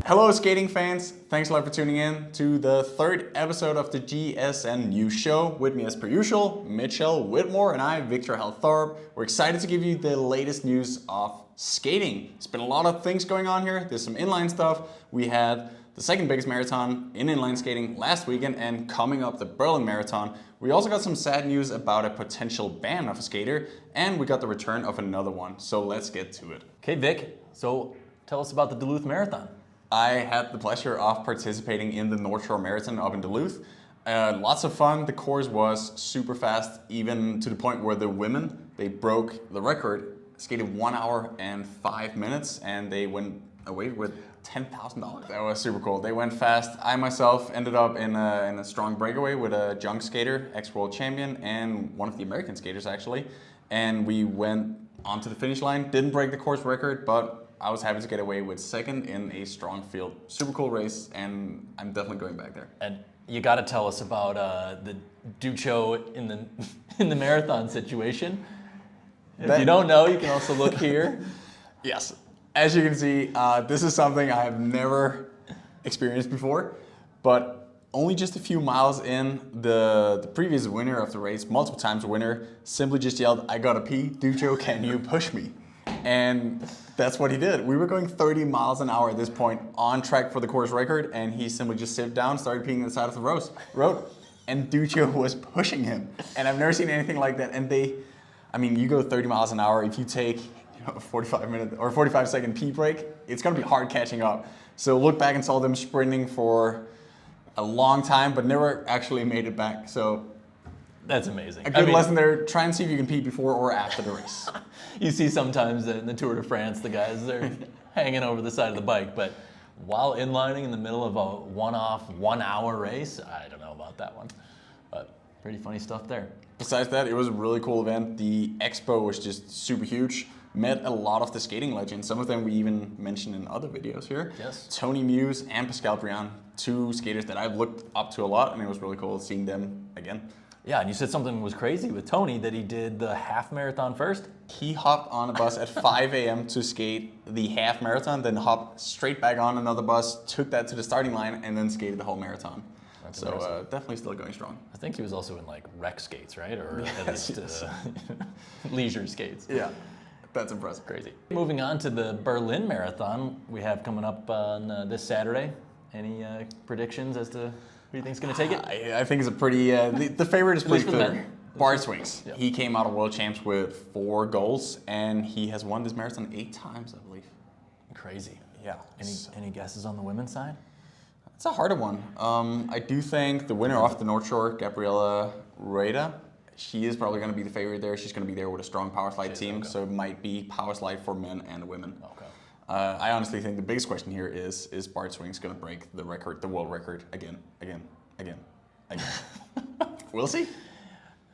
Hello skating fans, thanks a lot for tuning in to the third episode of the GSN News Show. With me as per usual, Mitch, Whitmore, and I, Viktor, Hald, Thorup. We're excited to give you the latest news of skating. There's been a lot of things going on here. There's some inline stuff. We had the second biggest marathon in inline skating last weekend, and coming up the Berlin Marathon. We also got some sad news about a potential ban of a skater, and we got the return of another one. So let's get to it. Okay, Vic, so tell us about the Duluth Marathon. I had the pleasure of participating in the North Shore Marathon up in Duluth. Lots of fun. The course was super fast, even to the point where the women, they broke the record, skated 1 hour and 5 minutes, and they went away with $10,000. That was super cool. They went fast. I myself ended up in a strong breakaway with a junk skater, ex-world champion, and one of the American skaters actually. And we went onto the finish line. Didn't break the course record, but I was happy to get away with second in a strong field. Super cool race, and I'm definitely going back there. And you got to tell us about the Ducho in the marathon situation. If you don't know, you can also look here. Yes. As you can see, this is something I have never experienced before, but only just a few miles in, the previous winner of the race, multiple times winner, simply just yelled, "I gotta pee, Ducho, can you push me?" And that's what he did. We were going 30 miles an hour at this point, on track for the course record, and he simply just sit down, started peeing on the side of the road, and Ducho was pushing him. And I've never seen anything like that. And you go 30 miles an hour, if you take a 45-minute or 45-second pee break, it's gonna be hard catching up. So look back and saw them sprinting for a long time, but never actually made it back. So that's amazing. A good lesson there. Try and see if you can pee before or after the race. You see sometimes in the Tour de France, the guys, they're hanging over the side of the bike, but while inlining in the middle of a one-off, 1 hour race, I don't know about that one, but pretty funny stuff there. Besides that, it was a really cool event. The expo was just super huge. Met a lot of the skating legends. Some of them we even mentioned in other videos here. Yes. Tony Muse and Pascal Briand, two skaters that I've looked up to a lot, and it was really cool seeing them again. Yeah, and you said something was crazy with Tony, that he did the half marathon first? He hopped on a bus at 5 a.m. to skate the half marathon, then hopped straight back on another bus, took that to the starting line, and then skated the whole marathon. That's so definitely still going strong. I think he was also in like rec skates, right? Or yes, at least leisure skates. Yeah, that's impressive. Crazy. Moving on to the Berlin Marathon we have coming up on this Saturday. Any predictions as to who you think is going to take it? I think it's a pretty, the favorite is pretty clear. Bart Swings. Yep. He came out of World Champs with 4 goals, and he has won this marathon 8 times, I believe. Crazy. Yeah. Any guesses on the women's side? It's a harder one. I do think the winner off the North Shore, Gabriela Rueda, she is probably going to be the favorite there. She's going to be there with a strong power slide team, okay. So it might be power slide for men and women. Okay. I honestly think the biggest question here is Bart Swings going to break the record, the world record, again? We'll see.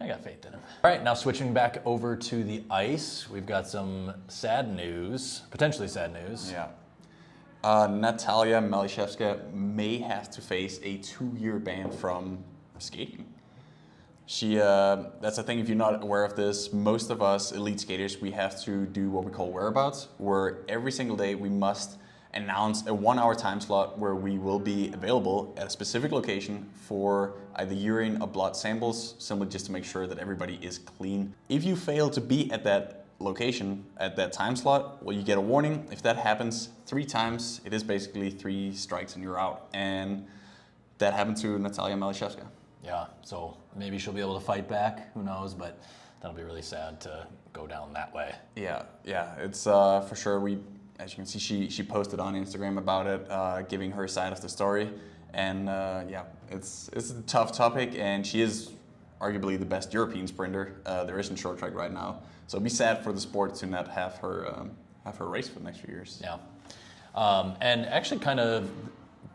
I got faith in him. All right, now switching back over to the ice, we've got some sad news, potentially sad news. Yeah. Natalia Maliszewska may have to face a 2-year ban from skating. That's the thing, if you're not aware of this, most of us elite skaters, we have to do what we call whereabouts, where every single day we must announce a 1-hour time slot where we will be available at a specific location for either urine or blood samples, simply just to make sure that everybody is clean. If you fail to be at that location at that time slot, well, you get a warning. If that happens 3 times, it is basically 3 strikes and you're out. And that happened to Natalia Maliszewska. Yeah, so maybe she'll be able to fight back, who knows, but that'll be really sad to go down that way. Yeah, it's for sure. As you can see, she posted on Instagram about it, giving her side of the story. And yeah, it's a tough topic, and she is arguably the best European sprinter there is in short track right now. So it'd be sad for the sport to not have her race for the next few years. Yeah, and actually kind of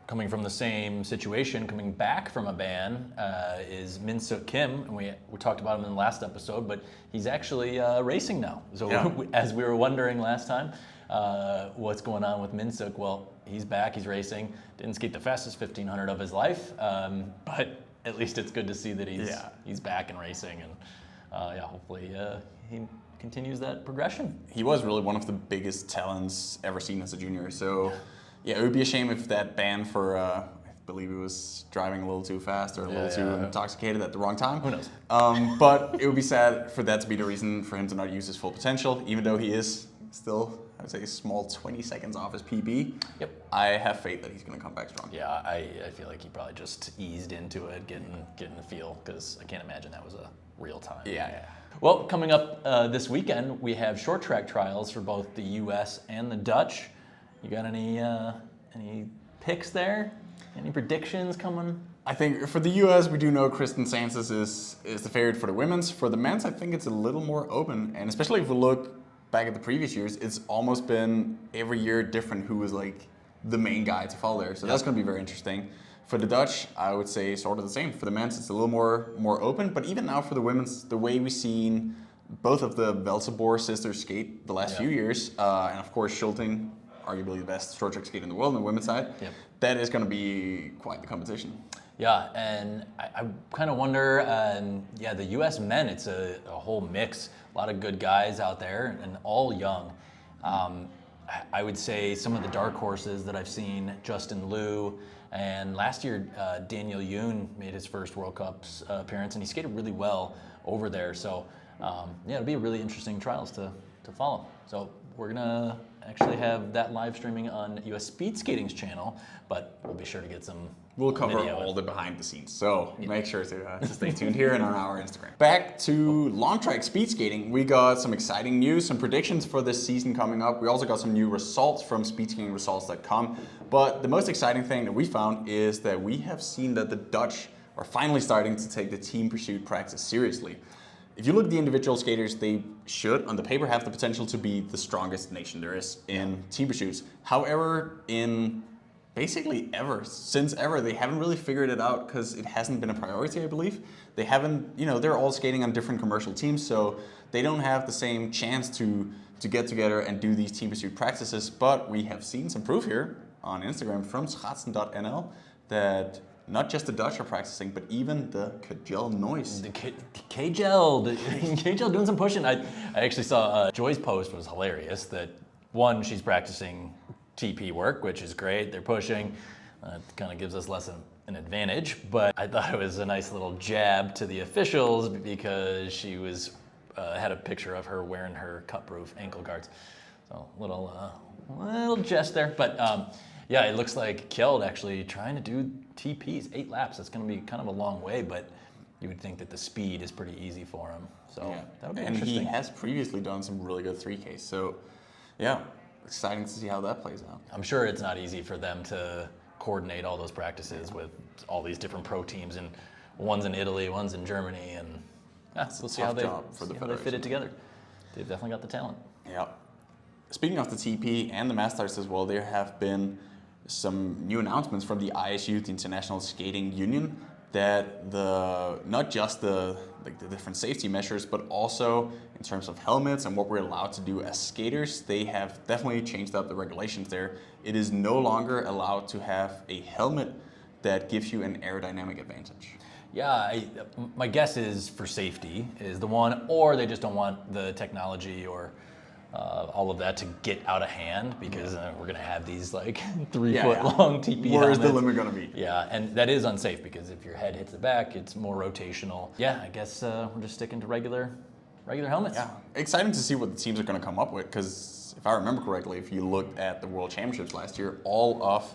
coming from the same situation, coming back from a ban, is Seok Kim. And we talked about him in the last episode, but he's actually racing now. So yeah. As we were wondering last time, what's going on with Seok? Well, he's back, he's racing. Didn't skate the fastest 1500 of his life, but at least it's good to see that he's back and racing, and yeah, hopefully he continues that progression. He was really one of the biggest talents ever seen as a junior. So Yeah, it would be a shame if that ban for, I believe he was driving a little too fast or a little too intoxicated at the wrong time. Who knows? But it would be sad for that to be the reason for him to not use his full potential, even though he is still, I would say, a small 20 seconds off his PB. Yep. I have faith that he's going to come back strong. Yeah, I feel like he probably just eased into it, getting the feel, because I can't imagine that was a real time. Yeah. Well, coming up this weekend, we have short track trials for both the U.S. and the Dutch. You got any picks there? Any predictions coming? I think for the U.S., we do know Kristen Santos is the favorite for the women's. For the men's, I think it's a little more open, and especially if we look back at the previous years, it's almost been every year different who was like the main guy to follow there. So that's going to be very interesting. For the Dutch, I would say sort of the same. For the men's, it's a little more open, but even now for the women's, the way we've seen both of the Velteboer sisters skate the last few years, and of course Schulting, arguably the best short track skater in the world on the women's side, that is going to be quite the competition. Yeah, and I kind of wonder, the U.S. men, it's a whole mix. A lot of good guys out there, and all young. I would say some of the dark horses that I've seen, Justin Liu, and last year Daniel Yoon made his first World Cups appearance, and he skated really well over there. So it'll be really interesting trials to follow. So we're gonna actually have that live streaming on US Speed Skating's channel, but we'll be sure to get some. We'll cover all the behind the scenes, so make sure to stay tuned here and on our Instagram. Back to long track speed skating, we got some exciting news, some predictions for this season coming up. We also got some new results from speedskatingresults.com, but the most exciting thing that we found is that we have seen that the Dutch are finally starting to take the team pursuit practice seriously. If you look at the individual skaters, they should, on the paper, have the potential to be the strongest nation there is in team pursuits. However, in basically since ever, they haven't really figured it out because it hasn't been a priority, I believe. They haven't, they're all skating on different commercial teams, so they don't have the same chance to get together and do these team pursuit practices. But we have seen some proof here on Instagram from schaatsen.nl that not just the Dutch are practicing, but even the Kjeld Nuis. The Kjeld doing some pushing. I actually saw Joy's post was hilarious. That one, she's practicing TP work, which is great. They're pushing. It kind of gives us less an advantage. But I thought it was a nice little jab to the officials because she was had a picture of her wearing her cut-proof ankle guards. So little jest there, but. Yeah, it looks like Kjeld actually trying to do TPs, 8 laps. That's going to be kind of a long way, but you would think that the speed is pretty easy for him. So that would be interesting. And he has previously done some really good 3Ks. So, yeah, exciting to see how that plays out. I'm sure it's not easy for them to coordinate all those practices with all these different pro teams, and one's in Italy, one's in Germany, and we'll see how they fit it together. They've definitely got the talent. Yeah. Speaking of the TP and the Masters as well, there have been some new announcements from the ISU, the International Skating Union, that not just the different safety measures, but also in terms of helmets and what we're allowed to do as skaters, they have definitely changed up the regulations there. It is no longer allowed to have a helmet that gives you an aerodynamic advantage. Yeah, my guess is for safety is the one, or they just don't want the technology or all of that to get out of hand because we're going to have these like 3 foot long TP Where helmets. is the limit going to be? Yeah, and that is unsafe because if your head hits the back, it's more rotational. Yeah, I guess we're just sticking to regular helmets. Yeah, exciting to see what the teams are going to come up with because if I remember correctly, if you looked at the World Championships last year, all of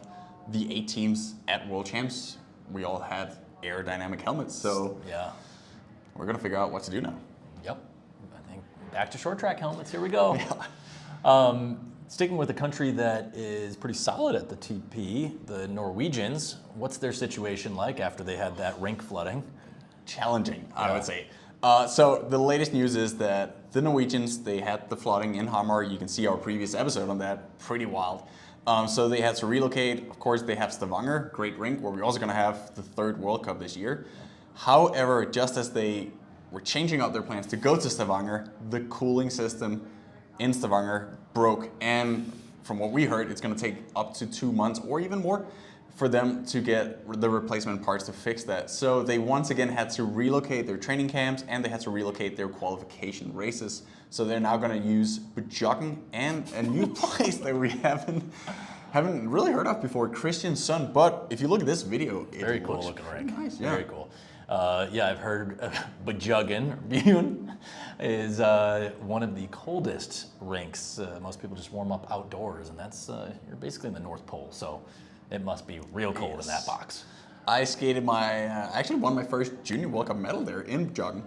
the 8 teams at World Champs, we all had aerodynamic helmets. So yeah, we're going to figure out what to do now. Yep. Back to short track helmets, here we go. Sticking with a country that is pretty solid at the TP, the Norwegians, what's their situation like after they had that rink flooding? Challenging, I would say. So the latest news is that the Norwegians, they had the flooding in Hamar. You can see our previous episode on that, pretty wild. So they had to relocate. Of course, they have Stavanger, great rink, where we're also going to have the 3rd World Cup this year. However, just as they were changing out their plans to go to Stavanger, the cooling system in Stavanger broke. And from what we heard, it's going to take up to 2 months or even more for them to get the replacement parts to fix that. So they once again had to relocate their training camps and they had to relocate their qualification races. So they're now going to use Bujoggen and a new place that we haven't haven't really heard of before, Christian's son. But if you look at this video, it Very cool looks looking pretty rink. nice. Yeah. Very cool. Yeah, I've heard Bjuggen is one of the coldest rinks. Most people just warm up outdoors, and that's you're basically in the North Pole, so it must be real cold in that box. I skated actually won my first Junior World Cup medal there in Bjuggen,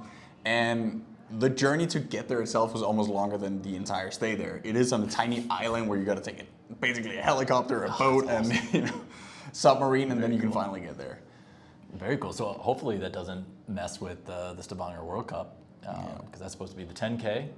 and the journey to get there itself was almost longer than the entire stay there. It is on a tiny island where you got to take basically a helicopter, a boat, awesome. and submarine, and then you can finally get there. Very cool. So hopefully that doesn't mess with the Stavanger World Cup, because that's supposed to be the 10K.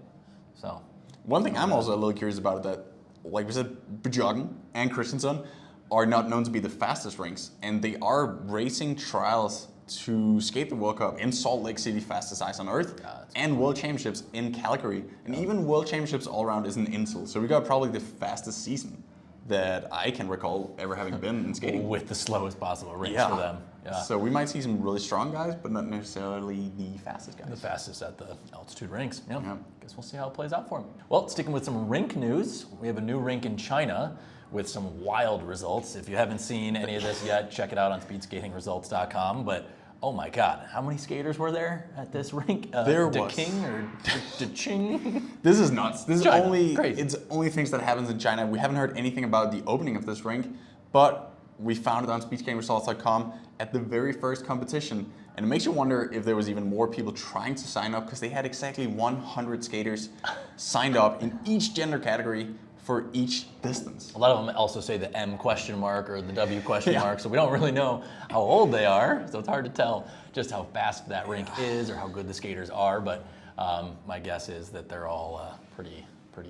So one thing I'm also a little curious about is that, like we said, Bjuggen and Kristiansand are not known to be the fastest rinks, and they are racing trials to skate the World Cup in Salt Lake City, fastest ice on Earth, and World Championships in Calgary, and even World Championships all around is in Insel. So we got probably the fastest season that I can recall ever having been in skating. with the slowest possible rinks for them. Yeah. So we might see some really strong guys, but not necessarily the fastest guys. The fastest at the altitude rinks. Yeah. Yeah. Guess we'll see how it plays out for him. Well, sticking with some rink news, we have a new rink in China with some wild results. If you haven't seen any of this yet, check it out on speedskatingresults.com. But oh my God, how many skaters were there at this rink? There De was. King or De Ching? This is nuts. This is China. only Crazy. it's only things that happens in China. We haven't heard anything about the opening of this rink, but we found it on speedskatingresults.com at the very first competition. And it makes you wonder if there was even more people trying to sign up, because they had exactly 100 skaters signed up in each gender category for each distance. A lot of them also say the M question mark or the W question mark, so we don't really know how old they are, so it's hard to tell just how fast that rink is or how good the skaters are, but my guess is that they're all pretty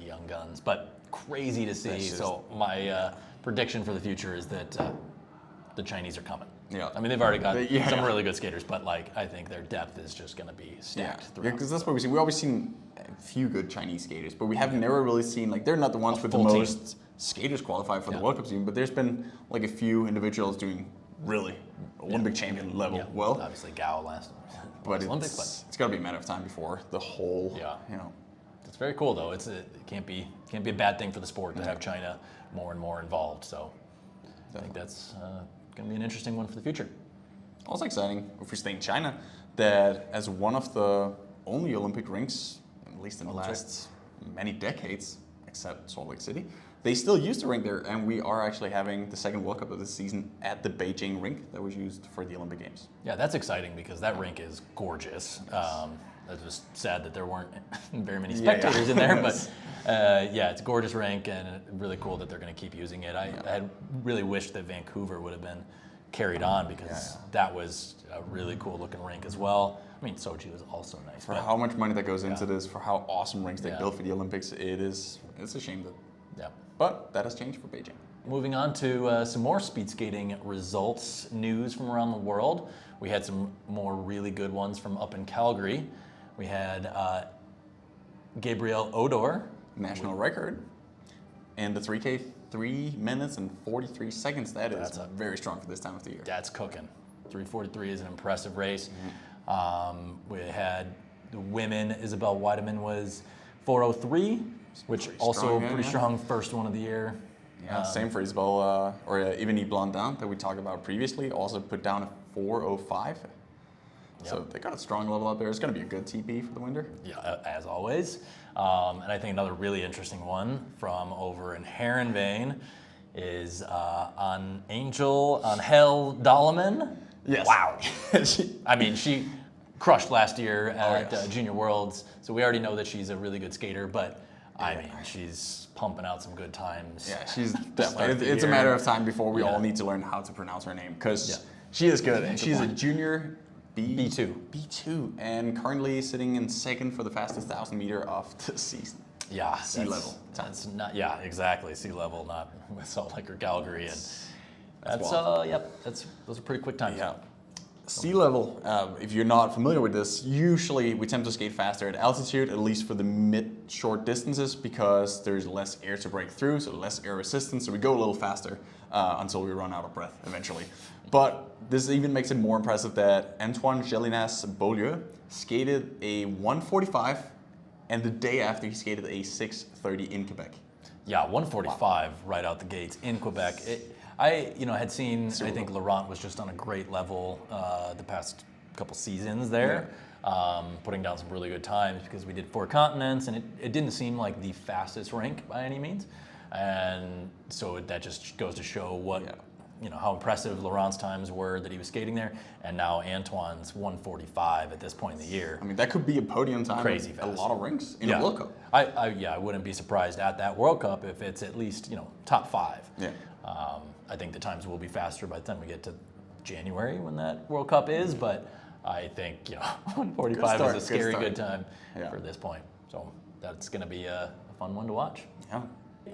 young guns, but crazy to see. So my prediction for the future is that the Chinese are coming. Yeah. I mean, they've already got some really good skaters, but like I think their depth is just going to be stacked throughout. Because that's what we've seen. We've always seen a few good Chinese skaters, but we have never really seen, like, they're not the ones with the full team. most skaters qualified for the World Cup team, but there's been like a few individuals doing really Olympic champion level well. Obviously, Gao last But Olympics, it's got to be a matter of time before the whole, you know. It's very cool though. It can't be a bad thing for the sport to have China more and more involved. So I think that's going to be an interesting one for the future. Also exciting, if we stay in China, that as one of the only Olympic rinks, at least in the last many decades, except Salt Lake City, they still use the rink there, and we are actually having the second World Cup of this season at the Beijing rink that was used for the Olympic Games. Yeah, that's exciting because that rink is gorgeous. It's just sad that there weren't very many spectators in there, but it's a gorgeous rink and really cool that they're going to keep using it. I had really wished that Vancouver would have been carried on because that was a really cool looking rink as well. I mean, Sochi was also nice. For how much money that goes into this, for how awesome rinks they built for the Olympics, it's a shame that. Yeah. But that has changed for Beijing. Moving on to some more speed skating results news from around the world. We had some more really good ones from up in Calgary. We had Gabriel Odor. National record. And the 3K, 3 minutes and 43 seconds. That's very strong for this time of the year. That's cooking. 3:43 is an impressive race. We had the women. Isabel Weideman was 4:03, which also pretty strong first one of the year. Yeah, same for Isabel, or Ivany Blondin that we talked about previously, also put down a 4:05. So they got a strong level up there. It's going to be a good TP for the winter. Yeah, as always. And I think another really interesting one from over in Heerenveen is on Hald Daleman. Yes. Wow. I mean, she crushed last year at Junior Worlds, so we already know that she's a really good skater, but I mean, she's pumping out some good times. Yeah, she's definitely. It's a matter of time before we all need to learn how to pronounce her name, because she is good. And she's a junior B2. B2, and currently sitting in second for the fastest 1,000 meter of the season. Yeah, sea level. That's not. Yeah, exactly. Sea level, not with Salt Lake or Calgary, and that's those are pretty quick times. Yeah. Sea level, if you're not familiar with this, usually we tend to skate faster at altitude, at least for the mid-short distances, because there's less air to break through, so less air resistance, so we go a little faster until we run out of breath eventually. But this even makes it more impressive that Antoine Gélinas-Beaulieu skated a 1:45, and the day after he skated a 6:30 in Quebec. Yeah, 145 right out the gates in Quebec. I had seen, I think Laurent was just on a great level the past couple seasons there, putting down some really good times because we did 4 continents, and it didn't seem like the fastest rink by any means. And so that just goes to show what, how impressive Laurent's times were that he was skating there. And now Antoine's 145 at this point in the year. I mean, that could be a podium time. Crazy at fast. a lot of rinks in a World Cup. I wouldn't be surprised at that World Cup if it's at least, top 5. Yeah. I think the times will be faster by the time we get to January when that World Cup is, but I think 145 is a scary good time for this point. So that's going to be a fun one to watch. Yeah.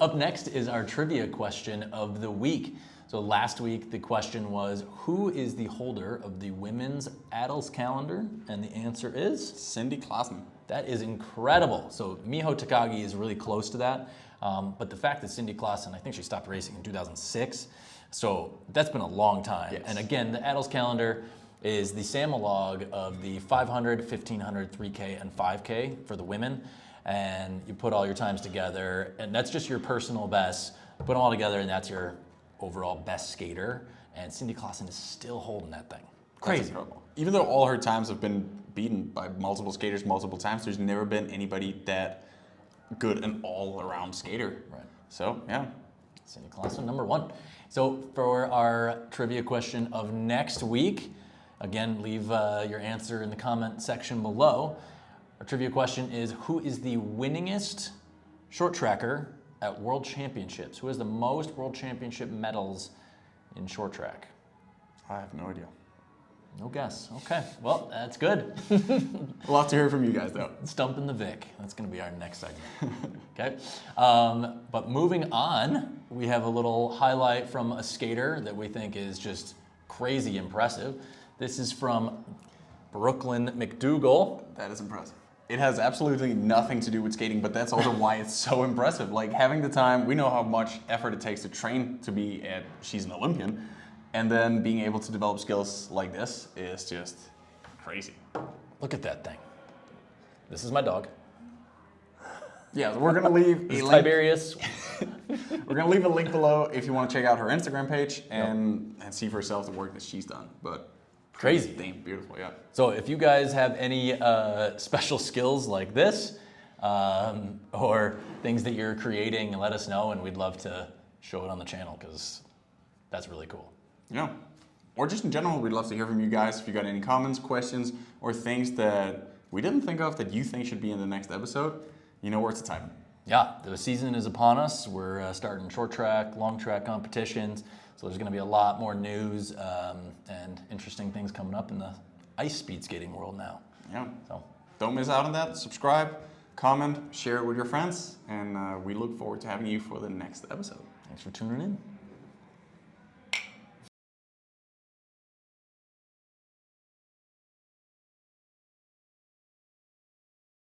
Up next is our trivia question of the week. So last week the question was, who is the holder of the women's Adels calendar? And the answer is Cindy Klassen. That is incredible. So Miho Takagi is really close to that. But the fact that Cindy Klassen, I think she stopped racing in 2006. So that's been a long time. Yes. And again, the Adels calendar is the Samalog of the 500, 1500, 3K, and 5K for the women. And you put all your times together, and that's just your personal best. Put them all together, and that's your overall best skater. And Cindy Klassen is still holding that thing. Crazy. Incredible. Even though all her times have been beaten by multiple skaters multiple times, there's never been anybody that good an all-around skater. Right. So, yeah. Cindy Klassen, number 1. So for our trivia question of next week, again, leave your answer in the comment section below. Our trivia question is, who is the winningest short tracker at World Championships? Who has the most World Championship medals in short track? I have no idea. No guess. Okay, well, that's good. We'll have to hear from you guys, though. Stumping the Vic. That's going to be our next segment. Okay. But moving on, we have a little highlight from a skater that we think is just crazy impressive. This is from Brooklyn McDougall. That is impressive. It has absolutely nothing to do with skating, but that's also why it's so impressive. Like, having the time, we know how much effort it takes to train to be she's an Olympian, and then being able to develop skills like this is just crazy. Look at that thing. This is my dog. Yeah, we're gonna leave This a is link. Tiberius. We're gonna leave a link below if you want to check out her Instagram page and see for yourself the work that she's done. But Crazy. damn beautiful, yeah. So if you guys have any special skills like this, or things that you're creating, let us know, and we'd love to show it on the channel because that's really cool. Yeah. Or just in general, we'd love to hear from you guys. If you got any comments, questions, or things that we didn't think of that you think should be in the next episode, you know where to type them. Yeah, the season is upon us. We're starting short track, long track competitions. So there's going to be a lot more news and interesting things coming up in the ice speed skating world now. Yeah. So Don't miss out on that. Subscribe, comment, share it with your friends, and we look forward to having you for the next episode. thanks for tuning in.